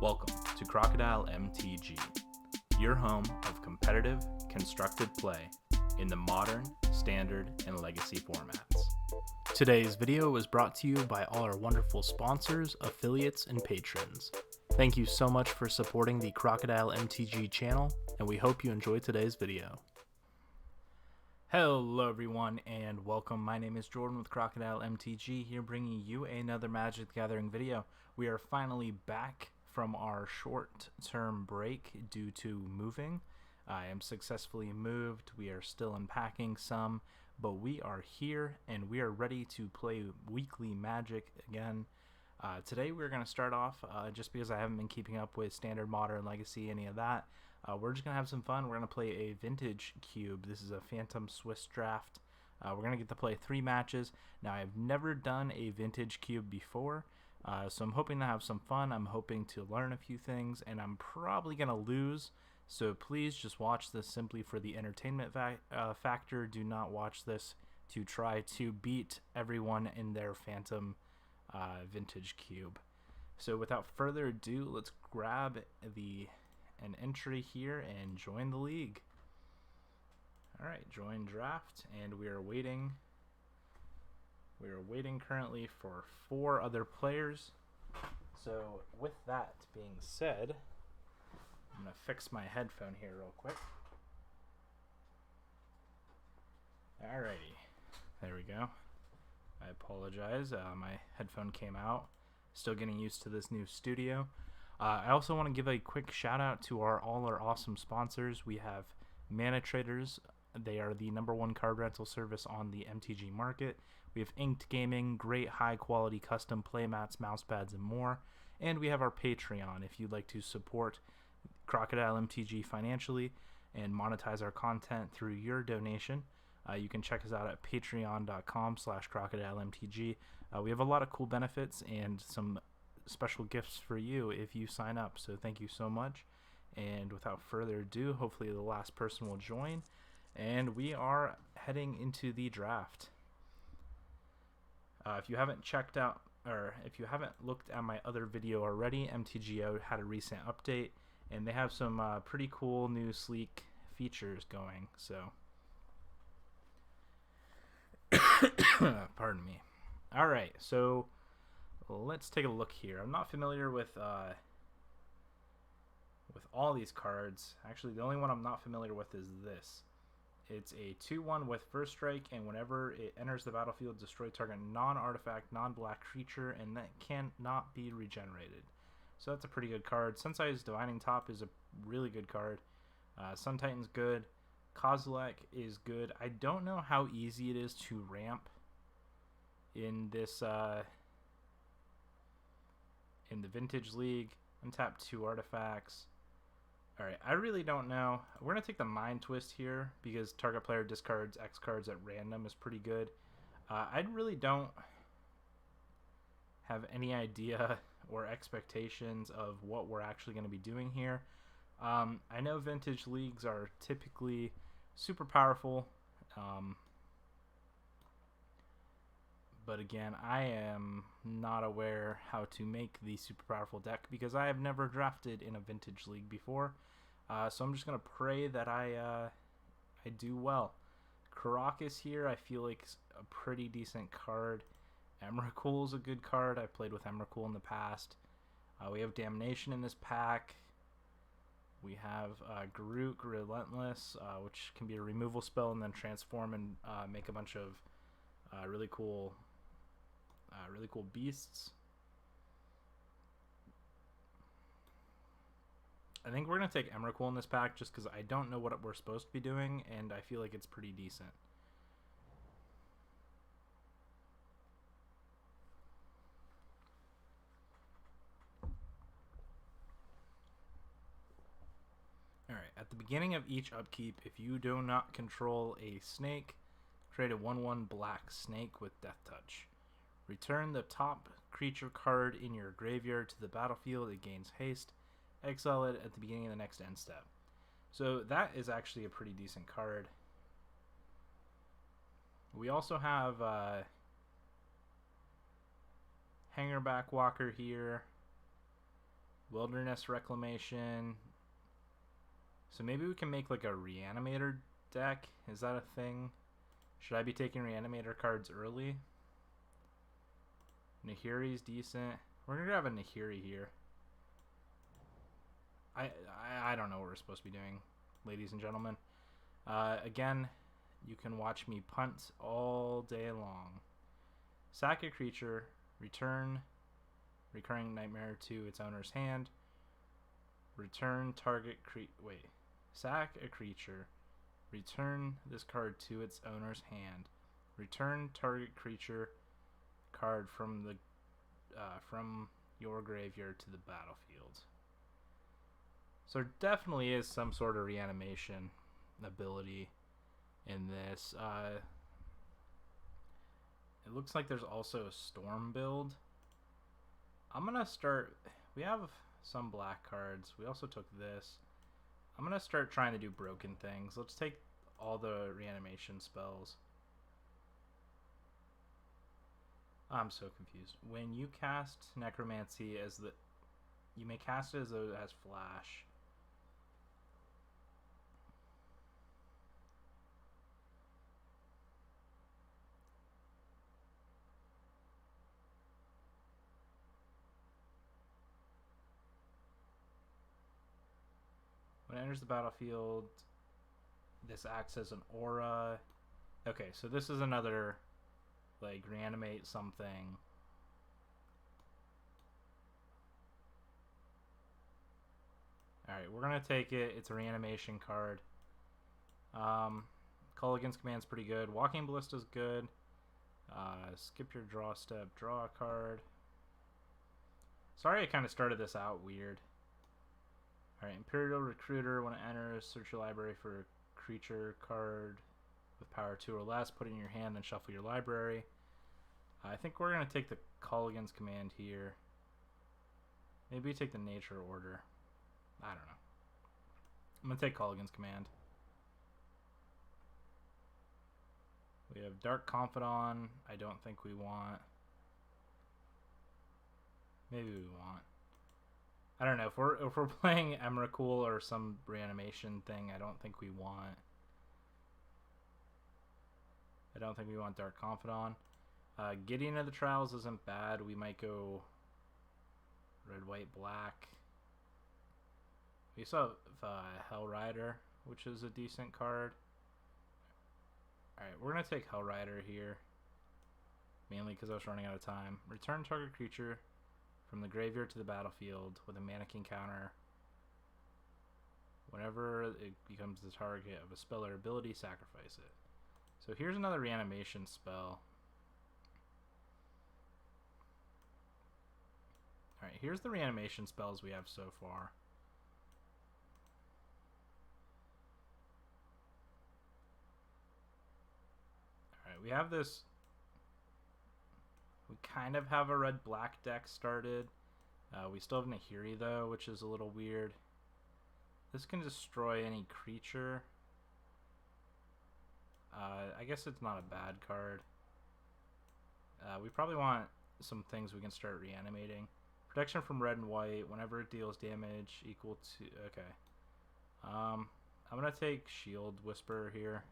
Welcome to Crocodile MTG, your home of competitive, constructed play in the modern, standard, and legacy formats. Today's video was brought to you by all our wonderful sponsors, affiliates, and patrons. Thank you so much for supporting the Crocodile MTG channel, and we hope you enjoy today's video. Hello everyone and welcome. My name is Jordan with Crocodile MTG, here bringing you another Magic the Gathering video. We are finally back from our short-term break due to moving. I am successfully moved. We are still unpacking some, but we are here and we are ready to play weekly Magic again. Today we're going to start off, just because I haven't been keeping up with Standard, Modern, Legacy, any of that. We're just going to have some fun. We're going to play a Vintage Cube. This is a Phantom Swiss draft. We're going to get to play 3 matches. Now, I've never done a Vintage Cube before, so I'm hoping to have some fun. I'm hoping to learn a few things, and I'm probably going to lose. So please just watch this simply for the entertainment factor. Do not watch this to try to beat everyone in their Phantom Vintage Cube. So without further ado, let's grab an entry here and join the league. Alright, join draft, and we are waiting. We are waiting currently for 4 other players. So with that being said, I'm going to fix my headphone here real quick. Alrighty, there we go. I apologize, my headphone came out. Still getting used to this new studio. I also want to give a quick shout out to all our awesome sponsors. We have Mana Traders. They are the #1 card rental service on the MTG market. We have Inked Gaming, great high quality custom playmats, mousepads, and more. And we have our Patreon if you'd like to support Crocodile MTG financially and monetize our content through your donation. You can check us out at patreon.com/crocodilemtg. We have a lot of cool benefits and some special gifts for you if you sign up, so thank you so much. And without further ado, hopefully the last person will join, and we are heading into the draft. If you haven't checked out, or if you haven't looked at my other video already, MTGO had a recent update, and they have some pretty cool new sleek features going, so pardon me. Alright, so let's take a look here. I'm not familiar with all these cards. Actually, the only one I'm not familiar with is this. It's a 2/1 with first strike, and whenever it enters the battlefield, destroy target non-artifact, non-black creature, and that cannot be regenerated. So that's a pretty good card. Sensei's Divining Top is a really good card. Sun Titan's good. Kozilek is good. I don't know how easy it is to ramp in this in the Vintage League. Untap 2 artifacts. Alright, I really don't know. We're going to take the Mind Twist here because target player discards X cards at random is pretty good. I really don't have any idea or expectations of what we're actually going to be doing here. I know Vintage Leagues are typically super powerful. But again, I am not aware how to make the super powerful deck because I have never drafted in a Vintage League before. So I'm just going to pray that I do well. Karakas here I feel like is a pretty decent card. Emrakul is a good card. I played with Emrakul in the past. We have Damnation in this pack. We have Garruk Relentless, which can be a removal spell and then transform and make a bunch of really cool beasts. I think we're going to take Emrakul in this pack just because I don't know what we're supposed to be doing, and I feel like it's pretty decent. Alright, at the beginning of each upkeep, if you do not control a snake, create a 1/1 black snake with Death Touch. Return the top creature card in your graveyard to the battlefield. It gains haste. Exile it at the beginning of the next end step. So that is actually a pretty decent card. We also have Hangerback Walker here. Wilderness Reclamation. So maybe we can make like a Reanimator deck. Is that a thing? Should I be taking Reanimator cards early? Nahiri's decent. We're gonna grab a Nahiri here. I don't know what we're supposed to be doing, ladies and gentlemen. Again, you can watch me punt all day long. Sack a creature, return recurring nightmare to its owner's hand. Return target sack a creature. Return this card to its owner's hand. Return target creature card from the from your graveyard to the battlefield. So there definitely is some sort of reanimation ability in this. It looks like there's also a storm build. I'm gonna start. We have some black cards. We also took this. I'm gonna start trying to do broken things. Let's take all the reanimation spells. I'm so confused. When you cast Necromancy you may cast it as though it has flash. When it enters the battlefield, this acts as an aura. Okay, so this is another, like, reanimate something. Alright, we're going to take it. It's a reanimation card. Call Against Command's pretty good. Walking Ballista's good. Skip your draw step. Draw a card. Sorry I kind of started this out weird. Alright, Imperial Recruiter. When it enters, search your library for a creature card with power 2 or less. Put it in your hand, then shuffle your library. I think we're going to take the Call Against Command here. Maybe take the Nature Order. I don't know. I'm going to take Call Against Command. We have Dark Confidant. I don't think we want. Maybe we want. I don't know. If we're playing Emrakul or some reanimation thing, I don't think we want. I don't think we want Dark Confidant. Gideon of the Trials isn't bad. We might go red, white, black. We saw Hellrider, which is a decent card. Alright, we're going to take Hellrider here. Mainly because I was running out of time. Return target creature from the graveyard to the battlefield with a mannequin counter. Whenever it becomes the target of a spell or ability, sacrifice it. So here's another reanimation spell. Alright, here's the reanimation spells we have so far. Alright, we have this. We kind of have a red-black deck started. We still have Nahiri though, which is a little weird. This can destroy any creature. I guess it's not a bad card. We probably want some things we can start reanimating. Protection from red and white. Whenever it deals damage equal to... Okay. I'm going to take Shield Whisperer here.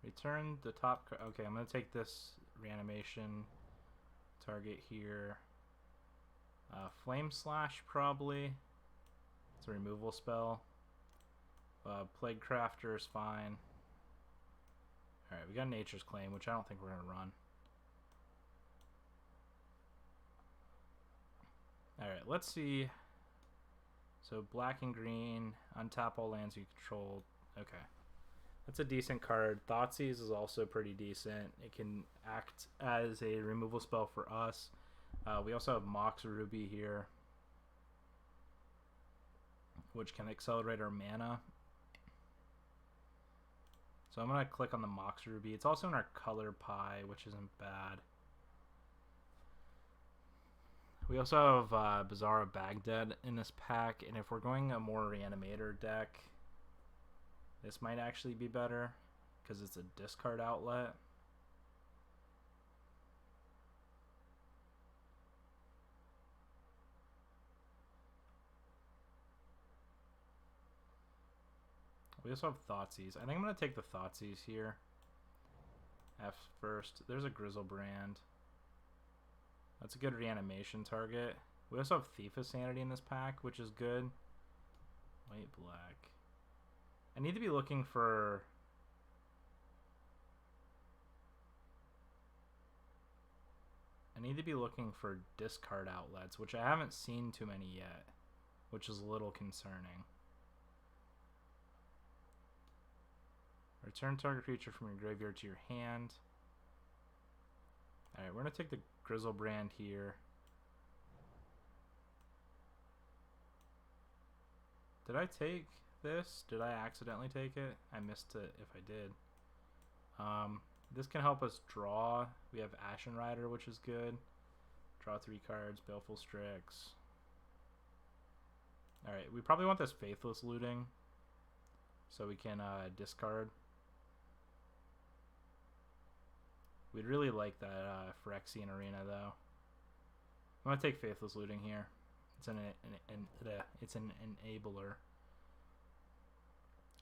Return the top... Okay, I'm going to take this reanimation target here. Flame Slash, probably. It's a removal spell. Plague Crafter is fine. Alright, we got Nature's Claim, which I don't think we're going to run. Alright, let's see. So black and green, untap all lands you control. Okay. That's a decent card. Thoughtseize is also pretty decent. It can act as a removal spell for us. We also have Mox Ruby here, which can accelerate our mana. So I'm going to click on the Mox Ruby. It's also in our color pie, which isn't bad. We also have Bazaar of Baghdad in this pack, and if we're going a more Reanimator deck, this might actually be better because it's a discard outlet. We also have Thoughtseize. I think I'm going to take the Thoughtseize here. F first. There's a Grizzlebrand. That's a good reanimation target. We also have Thief of Sanity in this pack, which is good. White, black. I need to be looking for... discard outlets, which I haven't seen too many yet, which is a little concerning. Return target creature from your graveyard to your hand. Alright, we're going to take the Grizzlebrand here. Did I take this? Did I accidentally take it? I missed it if I did. This can help us draw. We have Ashen Rider, which is good. Draw 3 cards, Baleful Strix. Alright, we probably want this Faithless Looting so we can discard. We'd really like that Phyrexian Arena, though. I'm going to take Faithless Looting here. It's an enabler.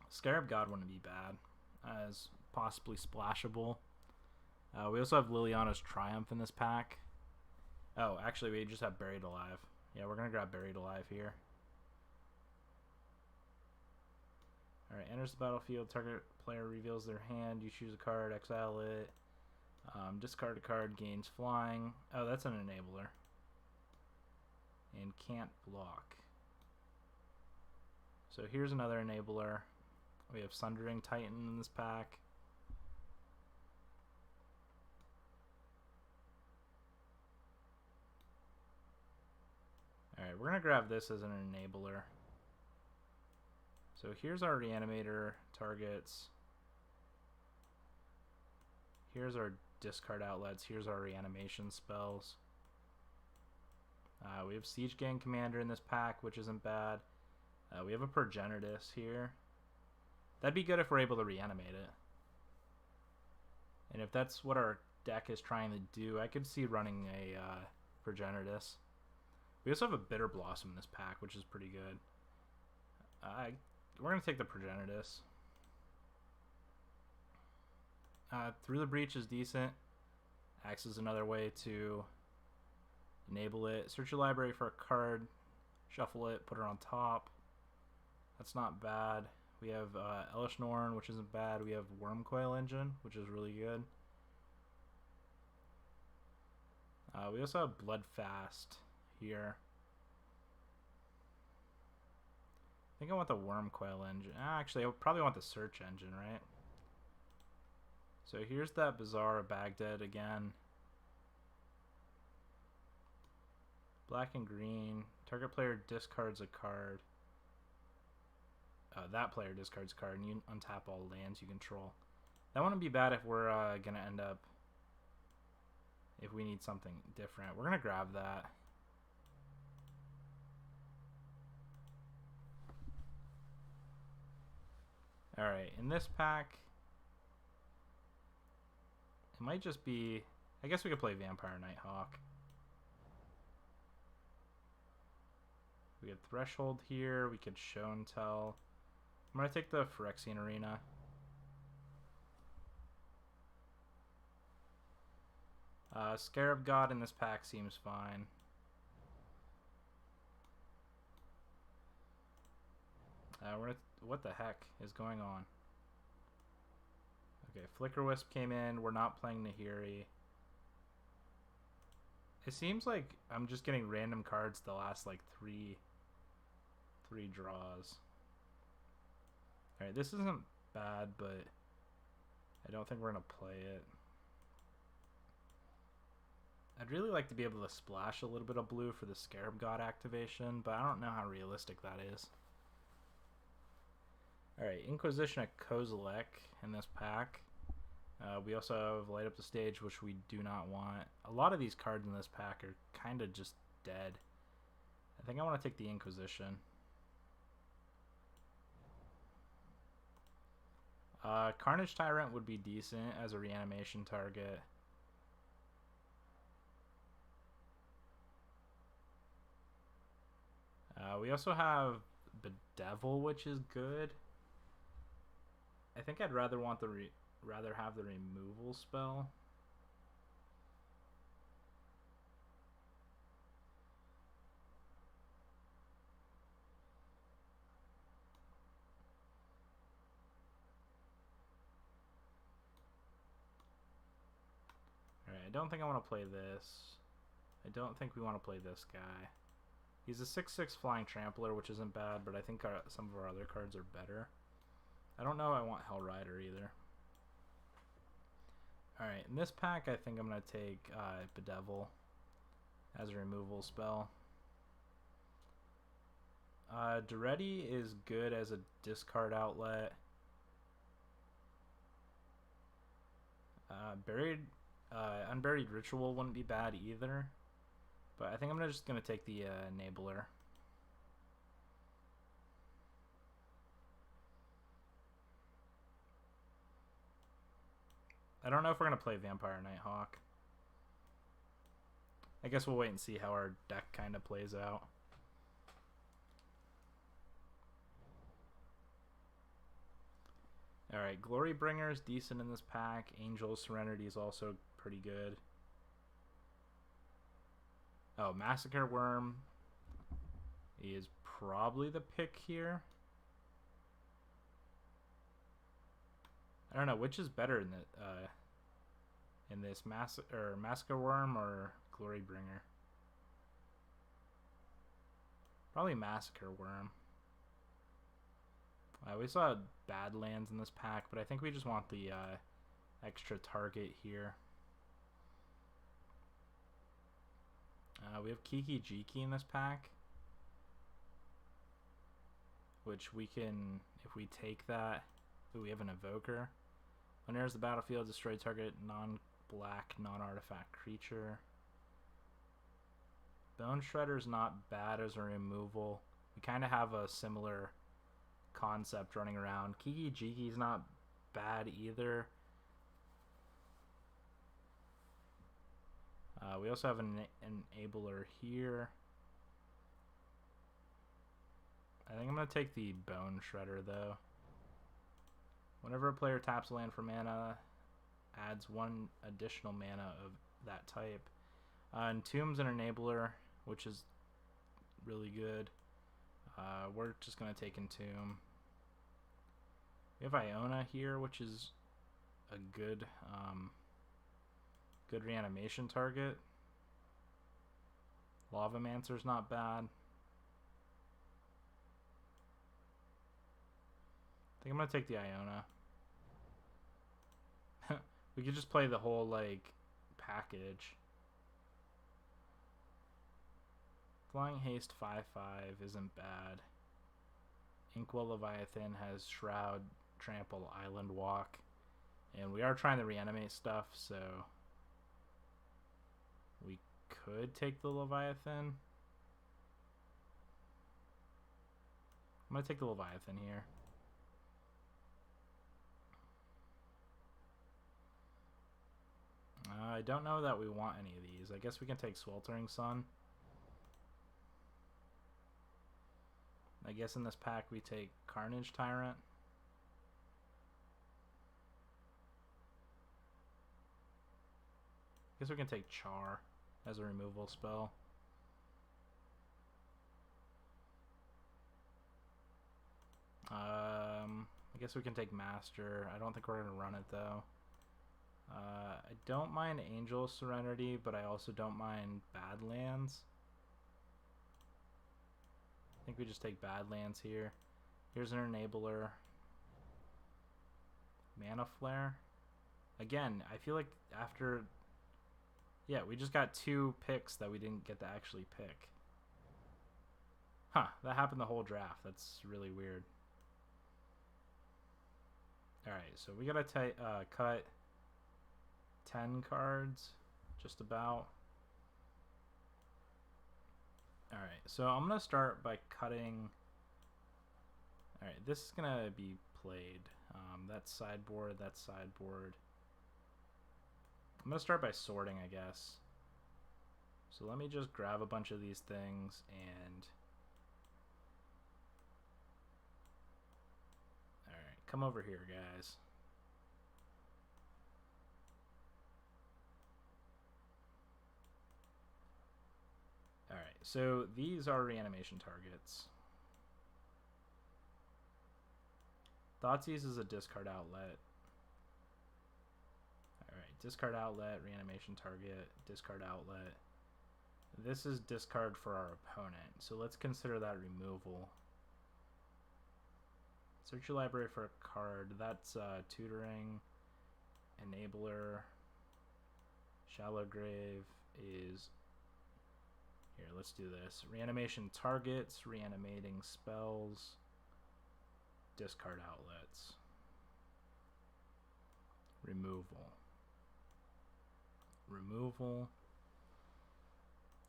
Scarab God wouldn't be bad, as possibly splashable. We also have Liliana's Triumph in this pack. Oh, actually, we just have Buried Alive. Yeah, we're going to grab Buried Alive here. Alright, enters the battlefield. Target player reveals their hand. You choose a card, exile it. Discard a card, gains flying. Oh, that's an enabler. And can't block. So here's another enabler. We have Sundering Titan in this pack. Alright, we're going to grab this as an enabler. So here's our Reanimator targets. Here's our discard outlets. Here's our reanimation spells. We have Siege Gang Commander in this pack, which isn't bad. We have a Progenitus here. That'd be good if we're able to reanimate it. And if that's what our deck is trying to do, I could see running a Progenitus. We also have a Bitter Blossom in this pack, which is pretty good. We're going to take the Progenitus. Through the Breach is decent. Acts as another way to enable it. Search your library for a card. Shuffle it. Put it on top. That's not bad. We have Elish Norn, which isn't bad. We have Wormcoil Engine, which is really good. We also have Bloodfast here. I think I want the Wormcoil Engine. Actually, I probably want the Search Engine, right? So here's that Bazaar of Baghdad again. Black and green. Target player discards a card. That player discards a card, and you untap all lands you control. That wouldn't be bad if we're going to end up... if we need something different. We're going to grab that. Alright, in this pack... it might just be... I guess we could play Vampire Nighthawk. We had Threshold here. We could Show and Tell. I'm going to take the Phyrexian Arena. Scarab God in this pack seems fine. What the heck is going on? Okay, Flicker Wisp came in. We're not playing Nahiri. It seems like I'm just getting random cards the last like three draws. Alright, this isn't bad, but I don't think we're going to play it. I'd really like to be able to splash a little bit of blue for the Scarab God activation, but I don't know how realistic that is. Alright, Inquisition of Kozilek in this pack. We also have Light Up the Stage, which we do not want. A lot of these cards in this pack are kind of just dead. I think I want to take the Inquisition. Carnage Tyrant would be decent as a reanimation target. We also have Bedevil, which is good. I think I'd rather want the rather have the removal spell. Alright, I don't think I want to play this. I don't think we want to play this guy. He's a 6/6 flying trampler, which isn't bad, but I think some of our other cards are better. I don't know I want Hell Rider either. Alright, in this pack I think I'm going to take Bedevil as a removal spell. Duretti is good as a discard outlet. Unburied Ritual wouldn't be bad either. But I think I'm just going to take the Enabler. I don't know if we're going to play Vampire Nighthawk. I guess we'll wait and see how our deck kind of plays out. Alright, Glorybringer is decent in this pack. Angel Serenity is also pretty good. Oh, Massacre Worm is probably the pick here. I don't know, which is better in this Massacre Worm or Glorybringer? Probably Massacre Worm. We saw Badlands in this pack, but I think we just want the extra target here. We have Kiki Jiki in this pack, which we can, if we take that, we have an Evoker. When enters the battlefield, destroy target non-black, non-artifact creature. Bone Shredder's not bad as a removal. We kind of have a similar concept running around. Kiki Jiki's not bad either. We also have an Enabler here. I think I'm going to take the Bone Shredder though. Whenever a player taps a land for mana, adds 1 additional mana of that type. Entomb's an Enabler, which is really good. We're just going to take Entomb. We have Iona here, which is a good good reanimation target. Lavamancer's not bad. I think I'm going to take the Iona. We could just play the whole, like, package. Flying Haste 5/5 isn't bad. Inkwell Leviathan has Shroud, Trample, Island Walk. And we are trying to reanimate stuff, so we could take the Leviathan. I'm going to take the Leviathan here. I don't know that we want any of these. I guess we can take Sweltering Sun. I guess in this pack we take Carnage Tyrant. I guess we can take Char as a removal spell. I guess we can take Master. I don't think we're going to run it though. I don't mind Angel Serenity, but I also don't mind Badlands. I think we just take Badlands here. Here's an Enabler. Mana Flare. Again, I feel like after... Yeah, we just got 2 picks that we didn't get to actually pick. Huh, that happened the whole draft. That's really weird. Alright, so we gotta cut 10 cards, just about. Alright, so I'm gonna start by cutting... Alright, this is gonna be played. That's sideboard, that's sideboard. I'm gonna start by sorting, I guess. So let me just grab a bunch of these things and... Alright, come over here, guys. Alright, so these are reanimation targets. Thoughtseize is a discard outlet. Alright, discard outlet, reanimation target, discard outlet. This is discard for our opponent, so let's consider that removal. Search your library for a card. That's tutoring, enabler, shallow grave is... Here, let's do this. Reanimation targets, reanimating spells, discard outlets, removal. Removal.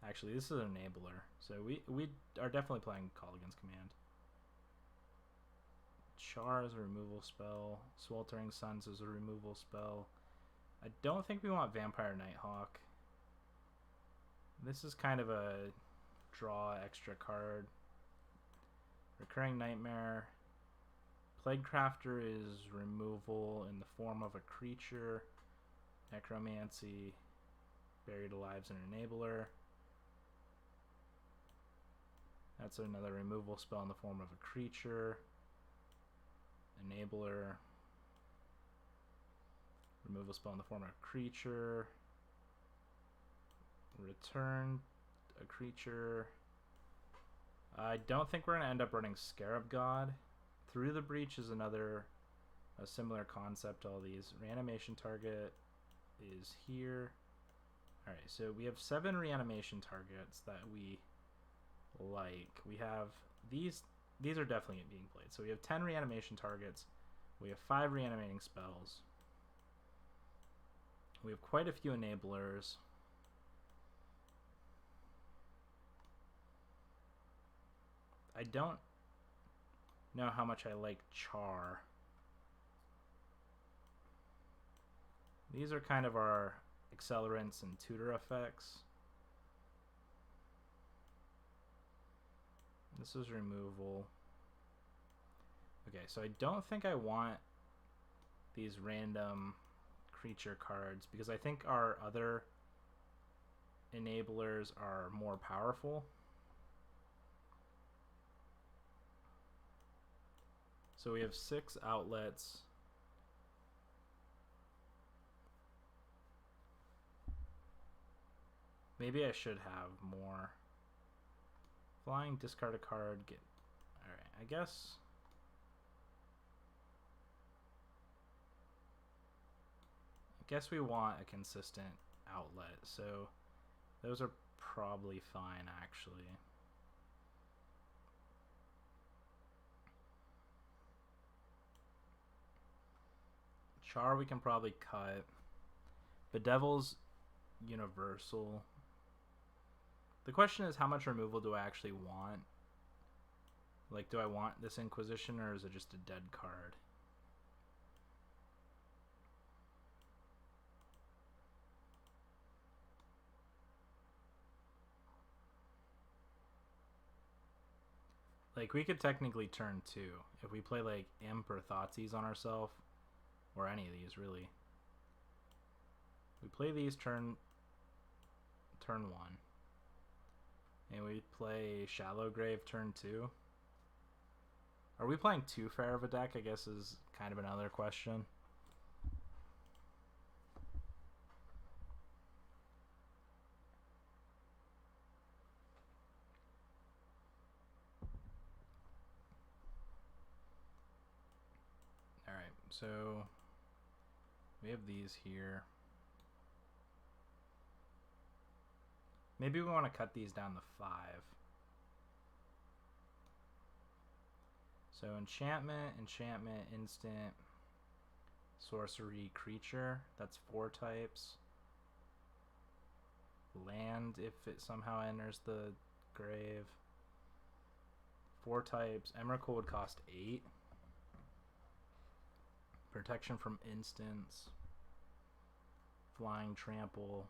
Actually, this is an enabler, so we are definitely playing Call Against Command. Char is a removal spell. Sweltering Suns is a removal spell. I don't think we want Vampire Nighthawk. This is kind of a draw extra card. Recurring Nightmare. Plaguecrafter is removal in the form of a creature. Necromancy. Buried Alive's an enabler. That's another removal spell in the form of a creature. Enabler. Removal spell in the form of a creature. Return a creature. I don't think we're going to end up running Scarab God. Through the Breach is a similar concept to all these. Reanimation target is here. Alright, so we have 7 reanimation targets that we like. We have these are definitely being played. So we have 10 reanimation targets. We have 5 reanimating spells. We have quite a few enablers. I don't know how much I like Char. These are kind of our accelerants and tutor effects. This is removal. Okay, so I don't think I want these random creature cards because I think our other enablers are more powerful. So we have 6 outlets. Maybe I should have more. Flying, discard a card, get... Alright, I guess we want a consistent outlet, so those are probably fine, actually. Char we can probably cut. Bedevil's universal. The question is, how much removal do I actually want? Like, do I want this Inquisition, or is it just a dead card? Like, we could technically turn 2 if we play like Imp or Thoughtseize on ourselves, or any of these really. We play these turn 1, and we play Shallow Grave turn 2. Are we playing too fair of a deck, I guess, is kind of another question. Alright, so we have these here. Maybe we want to cut these down to 5. So enchantment, instant, sorcery, creature. That's 4 types. Land, if it somehow enters the grave. 4 types. Emrakul would cost 8. Protection from instants. Flying, trample.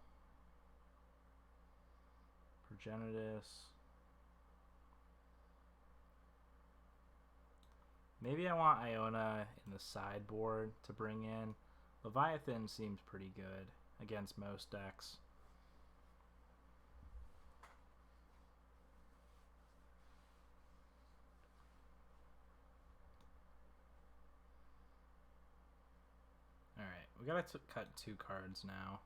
Progenitus. Maybe I want Iona in the sideboard to bring in. Leviathan seems pretty good against most decks. Alright, we gotta cut 2 cards now.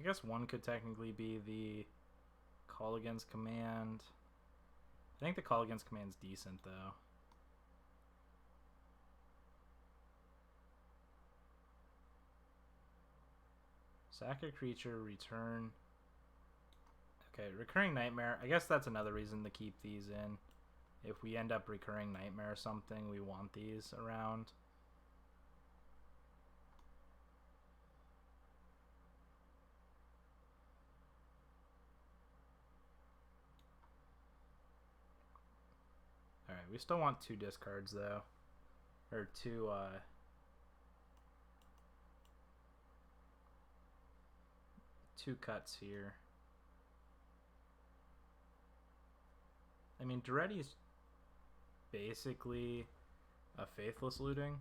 I guess one could technically be the Call Against Command. I think the Call Against Command's decent, though. Sack a creature, return. Okay, Recurring Nightmare. I guess that's another reason to keep these in. If we end up Recurring Nightmare or something, we want these around. Alright, we still want 2 discards though. Or 2 2 cuts here. I mean, Duretti's basically a Faithless Looting.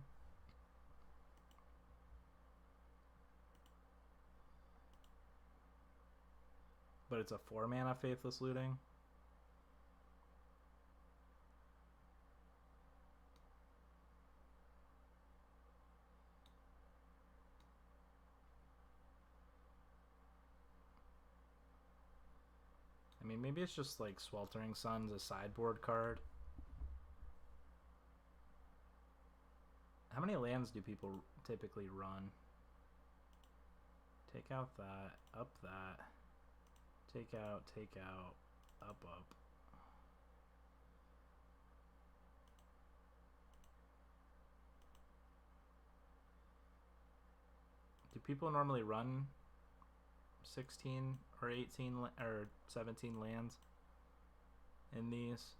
But it's a 4-mana Faithless Looting. I mean, maybe it's just like Sweltering Sun's a sideboard card. How many lands do people typically run? Take out that, up that, take out, up. Do people normally run 16 or 18 or 17 lands in these?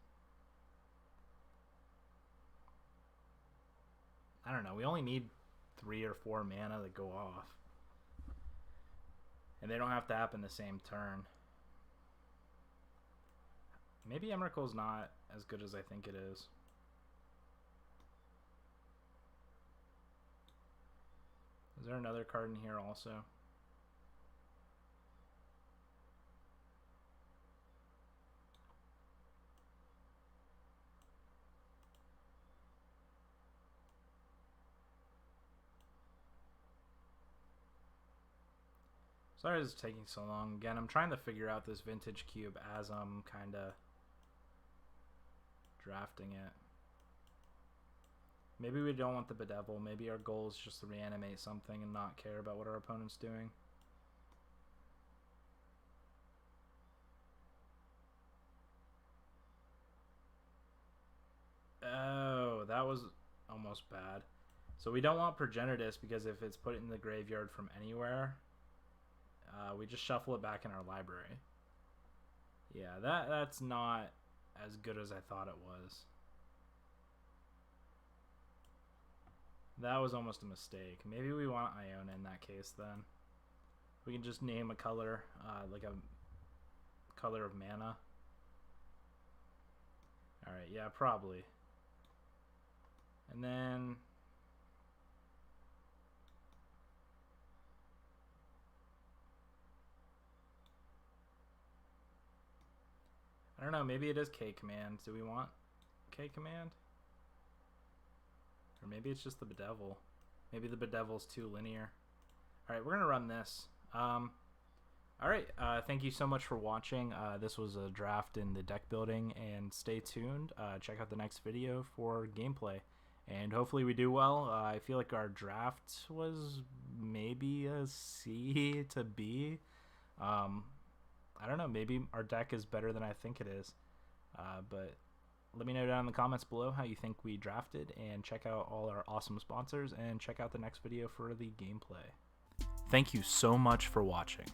I don't know. We only need 3 or 4 mana to go off. And they don't have to happen the same turn. Maybe Emrakul's not as good as I think it is. Is there another card in here also? Sorry it's taking so long. Again, I'm trying to figure out this vintage cube as I'm kind of drafting it. Maybe we don't want the Bedevil. Maybe our goal is just to reanimate something and not care about what our opponent's doing. Oh, that was almost bad. So we don't want Progenitus because if it's put in the graveyard from anywhere, we just shuffle it back in our library. Yeah, that's not as good as I thought it was. That was almost a mistake. Maybe we want Iona in that case then. We can just name a color, like a color of mana. Alright, yeah, probably. And then... I don't know, maybe it is K-Command. Do we want K-Command? Or maybe it's just the Bedevil. Maybe the Bedevil's too linear. Alright, we're going to run this. Alright, thank you so much for watching. This was a draft in the deck building, and stay tuned. Check out the next video for gameplay. And hopefully we do well. I feel like our draft was maybe a C to B. I don't know, maybe our deck is better than I think it is. But let me know down in the comments below how you think we drafted, and check out all our awesome sponsors, and check out the next video for the gameplay. Thank you so much for watching.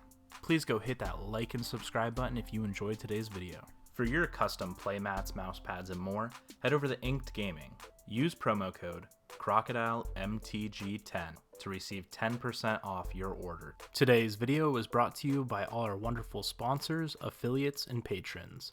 Please go hit that like and subscribe button if you enjoyed today's video. For your custom playmats, mouse pads, and more, head over to Inked Gaming. Use promo code crocodilemtg10 to receive 10% off your order. Today's video was brought to you by all our wonderful sponsors, affiliates, and patrons.